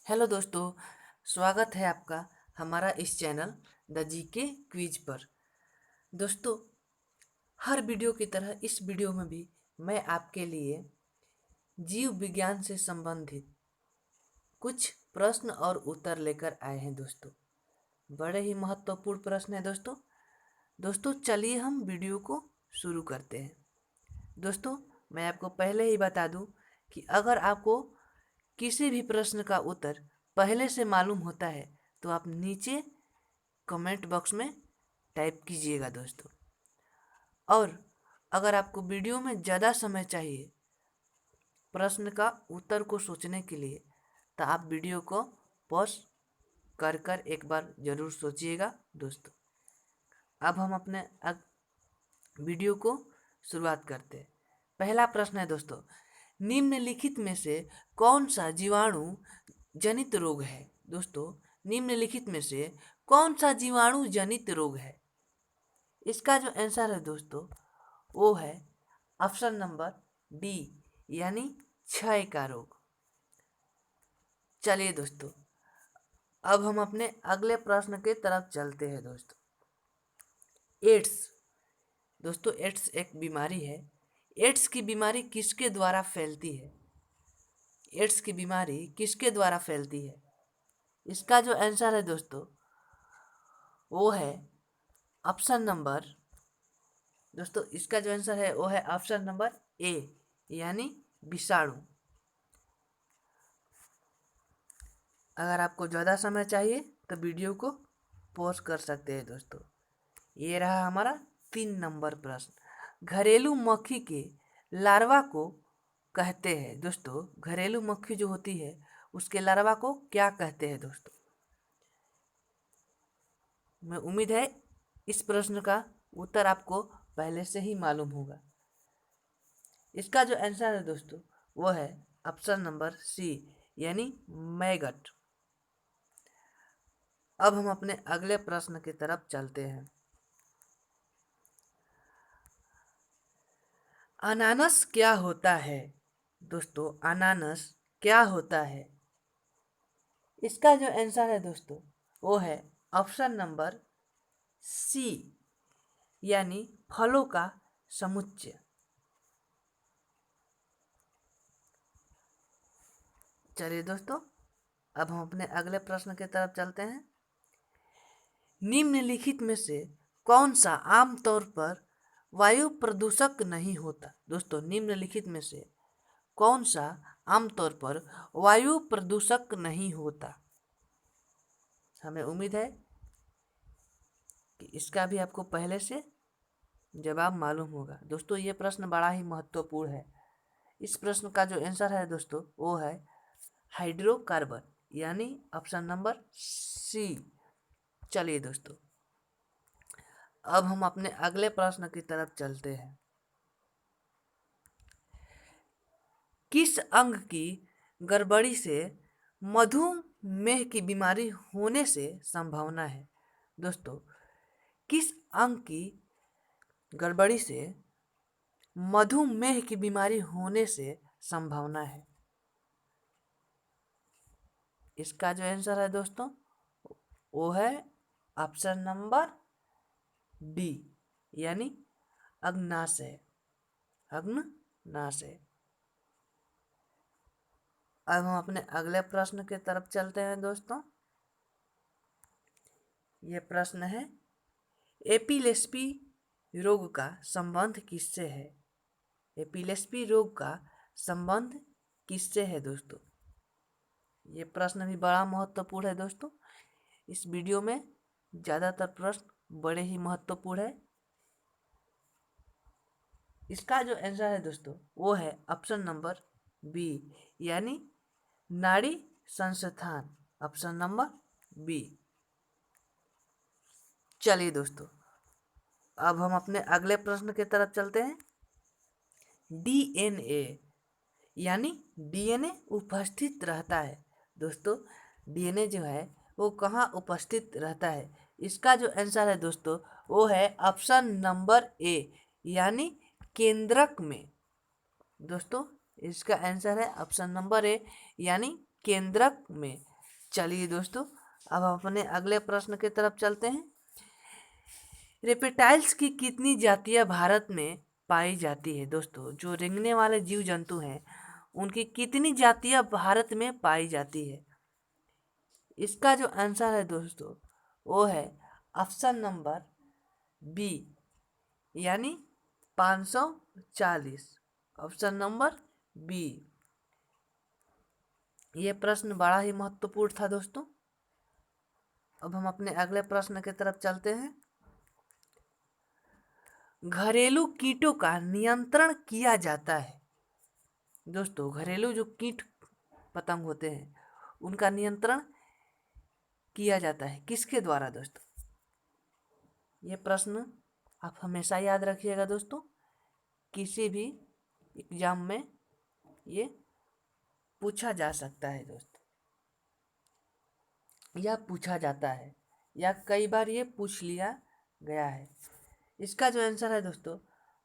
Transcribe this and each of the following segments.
Hello दोस्तों, स्वागत है आपका हमारा इस चैनल द जीके क्विज पर। दोस्तों, हर वीडियो की तरह इस वीडियो में भी मैं आपके लिए जीव विज्ञान से संबंधित कुछ प्रश्न और उत्तर लेकर आए हैं दोस्तों। बड़े ही महत्वपूर्ण प्रश्न है दोस्तों। दोस्तों, चलिए हम वीडियो को शुरू करते हैं। दोस्तों, मैं आपको पहले ही बता दूं कि अगर आपको किसी भी प्रश्न का उत्तर पहले से मालूम होता है तो आप नीचे कमेंट बॉक्स में टाइप कीजिएगा दोस्तों। और अगर आपको वीडियो में ज़्यादा समय चाहिए प्रश्न का उत्तर को सोचने के लिए तो आप वीडियो को पॉज कर कर एक बार ज़रूर सोचिएगा दोस्तों। अब हम अपने वीडियो को शुरुआत करते हैं। पहला प्रश्न है दोस्तों, निम्नलिखित में से कौन सा जीवाणु जनित रोग है? दोस्तों, निम्नलिखित में से कौन सा जीवाणु जनित रोग है? इसका जो आंसर है दोस्तों वो है ऑप्शन नंबर डी, यानी क्षय का रोग। चलिए दोस्तों, अब हम अपने अगले प्रश्न की तरफ चलते हैं दोस्तों। एड्स। दोस्तों, एड्स एक बीमारी है। एड्स की बीमारी किसके द्वारा फैलती है? एड्स की बीमारी किसके द्वारा फैलती है? इसका जो आंसर है दोस्तों वो है ऑप्शन नंबर दोस्तों इसका जो आंसर है वो है ऑप्शन नंबर ए, यानी विषाणु। अगर आपको ज़्यादा समय चाहिए तो वीडियो को पॉज कर सकते हैं दोस्तों। ये रहा हमारा 3 नंबर प्रश्न। घरेलू मक्खी के लार्वा को कहते हैं दोस्तों, घरेलू मक्खी जो होती है उसके लार्वा को क्या कहते हैं दोस्तों? मैं उम्मीद है इस प्रश्न का उत्तर आपको पहले से ही मालूम होगा। इसका जो आंसर है दोस्तों वो है ऑप्शन नंबर सी, यानी मैगट। अब हम अपने अगले प्रश्न की तरफ चलते हैं। अनानास क्या होता है? दोस्तों, अनानास क्या होता है? इसका जो आंसर है दोस्तों वो है ऑप्शन नंबर सी, यानी फलों का समुच्चय। चलिए दोस्तों, अब हम अपने अगले प्रश्न की तरफ चलते हैं। निम्नलिखित में से कौन सा आमतौर पर वायु प्रदूषक नहीं होता? दोस्तों, निम्नलिखित में से कौन सा आमतौर पर वायु प्रदूषक नहीं होता? हमें उम्मीद है कि इसका भी आपको पहले से जवाब मालूम होगा। दोस्तों, ये प्रश्न बड़ा ही महत्वपूर्ण है। इस प्रश्न का जो आंसर है दोस्तों वो है हाइड्रोकार्बन, यानी ऑप्शन नंबर सी। चलिए दोस्तों, अब हम अपने अगले प्रश्न की तरफ चलते हैं। किस अंग की गड़बड़ी से मधुमेह की बीमारी होने से संभावना है? दोस्तों, किस अंग की गड़बड़ी से मधुमेह की बीमारी होने से संभावना है? इसका जो आंसर है दोस्तों वो है ऑप्शन नंबर डी, यानी अग्नाशय। अग्नाशय। अब हम अपने अगले प्रश्न की तरफ चलते हैं दोस्तों। ये प्रश्न है, एपिलेप्सी रोग का संबंध किससे है? एपिलेप्सी रोग का संबंध किससे है दोस्तों? ये प्रश्न भी बड़ा महत्वपूर्ण है दोस्तों। इस वीडियो में ज़्यादातर प्रश्न बड़े ही महत्वपूर्ण है। इसका जो आंसर है दोस्तों वो है ऑप्शन नंबर बी, यानी नाड़ी संस्थान। Option number B. चलिए दोस्तों, अब हम अपने अगले प्रश्न की तरफ चलते हैं। डीएनए, यानी डीएनए उपस्थित रहता है दोस्तों। डीएनए जो है वो कहाँ उपस्थित रहता है? इसका जो आंसर है दोस्तों वो है ऑप्शन नंबर ए, यानी केंद्रक में। दोस्तों, इसका आंसर है ऑप्शन नंबर ए, यानी केंद्रक में। चलिए दोस्तों, अब हम अपने अगले प्रश्न की तरफ चलते हैं। रेप्टाइल्स की कितनी जातियां भारत में पाई जाती है? दोस्तों, जो रेंगने वाले जीव जंतु हैं उनकी कितनी जातियां भारत में पाई जाती है? इसका जो आंसर है दोस्तों वो है ऑप्शन नंबर बी, यानी 540। Option number B. ये प्रश्न बड़ा ही महत्वपूर्ण था दोस्तों। अब हम अपने अगले प्रश्न की तरफ चलते हैं। घरेलू कीटों का नियंत्रण किया जाता है। दोस्तों, घरेलू जो कीट पतंग होते हैं उनका नियंत्रण किया जाता है किसके द्वारा? दोस्तों, ये प्रश्न आप हमेशा याद रखिएगा दोस्तों, किसी भी एग्जाम में ये पूछा जा सकता है दोस्तों, या पूछा जाता है, या कई बार ये पूछ लिया गया है। इसका जो आंसर है दोस्तों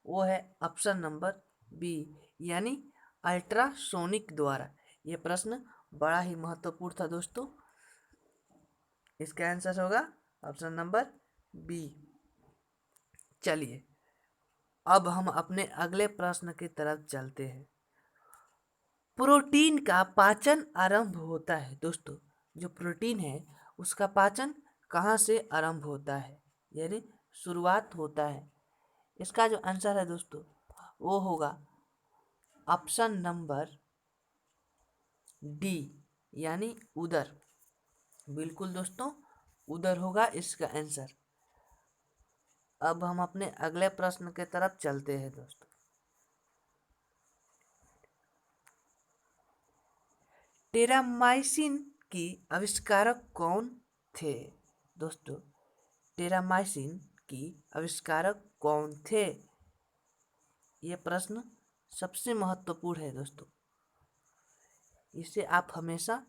वो है ऑप्शन नंबर बी, यानी अल्ट्रासोनिक द्वारा। ये प्रश्न बड़ा ही महत्वपूर्ण था दोस्तों। इसका आंसर होगा ऑप्शन नंबर बी। चलिए, अब हम अपने अगले प्रश्न की तरफ चलते हैं। प्रोटीन का पाचन आरंभ होता है। दोस्तों, जो प्रोटीन है उसका पाचन कहाँ से आरंभ होता है, यानी शुरुआत होता है? इसका जो आंसर है दोस्तों वो होगा ऑप्शन नंबर डी, यानी उदर। बिल्कुल दोस्तों, उदर होगा इसका आंसर। अब हम अपने अगले प्रश्न की तरफ चलते हैं दोस्तों। टेरामाइसिन की आविष्कारक कौन थे? दोस्तों, टेरामाइसिन की आविष्कारक कौन थे? ये प्रश्न सबसे महत्वपूर्ण है दोस्तों, इसे आप हमेशा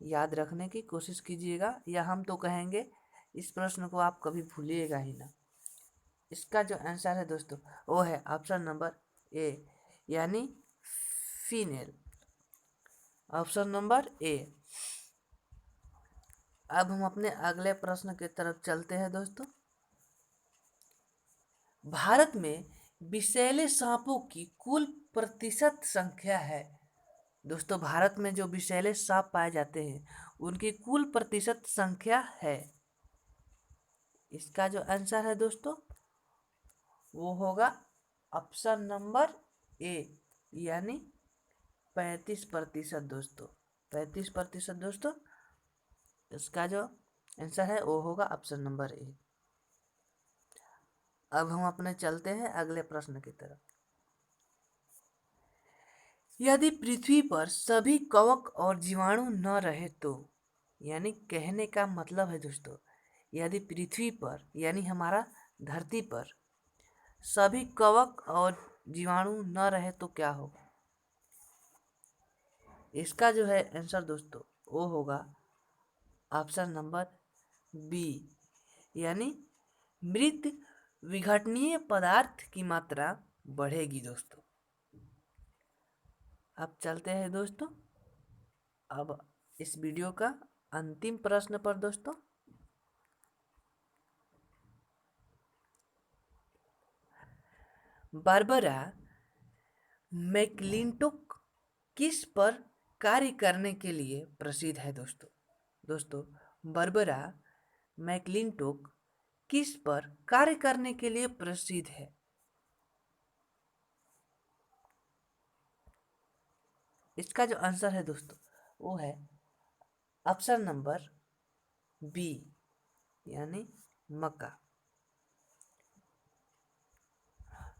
याद रखने की कोशिश कीजिएगा, या हम तो कहेंगे इस प्रश्न को आप कभी भूलिएगा ही ना। इसका जो आंसर है दोस्तों वो है ऑप्शन नंबर ए, यानी फीमेल। Option number A. अब हम अपने अगले प्रश्न की तरफ चलते हैं दोस्तों। भारत में विषैले सांपों की कुल प्रतिशत संख्या है। दोस्तों, भारत में जो विषैले सांप पाए जाते हैं उनकी कुल प्रतिशत संख्या है। इसका जो आंसर है दोस्तों वो होगा ऑप्शन नंबर ए, यानी 35%। दोस्तों, 35% दोस्तों। इसका जो आंसर है वो होगा ऑप्शन नंबर ए। अब हम अपने चलते हैं अगले प्रश्न की तरफ। यदि पृथ्वी पर सभी कवक और जीवाणु न रहे तो, यानी कहने का मतलब है दोस्तों, यदि पृथ्वी पर यानी हमारा धरती पर सभी कवक और जीवाणु न रहे तो क्या होगा? इसका जो है आंसर दोस्तों वो होगा ऑप्शन नंबर बी, यानी मृत विघटनीय पदार्थ की मात्रा बढ़ेगी दोस्तों। अब चलते हैं दोस्तों अब इस वीडियो का अंतिम प्रश्न पर दोस्तों। बारबरा मैकलिंटोक किस पर कार्य करने के लिए प्रसिद्ध है? दोस्तों, बारबरा मैकलिंटोक किस पर कार्य करने के लिए प्रसिद्ध है? इसका जो आंसर है दोस्तों वो है ऑप्शन नंबर बी, यानी मक्का।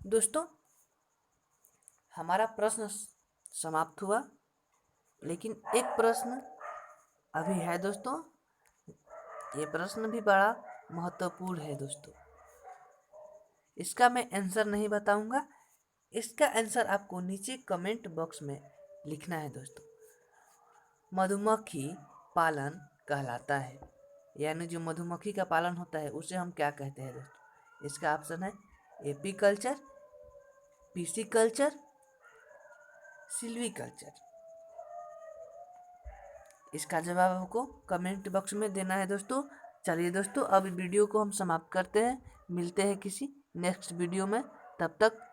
दोस्तों, हमारा प्रश्न समाप्त हुआ, लेकिन एक प्रश्न अभी है दोस्तों। ये प्रश्न भी बड़ा महत्वपूर्ण है दोस्तों। इसका मैं आंसर नहीं बताऊंगा, इसका आंसर आपको नीचे कमेंट बॉक्स में लिखना है दोस्तों। मधुमक्खी पालन कहलाता है, यानी जो मधुमक्खी का पालन होता है उसे हम क्या कहते हैं दोस्तों? इसका ऑप्शन है एपीकल्चर, पीसीकल्चर, सिल्वीकल्चर। इसका जवाब आपको कमेंट बॉक्स में देना है दोस्तों। चलिए दोस्तों, अब वीडियो को हम समाप्त करते हैं। मिलते हैं किसी नेक्स्ट वीडियो में। तब तक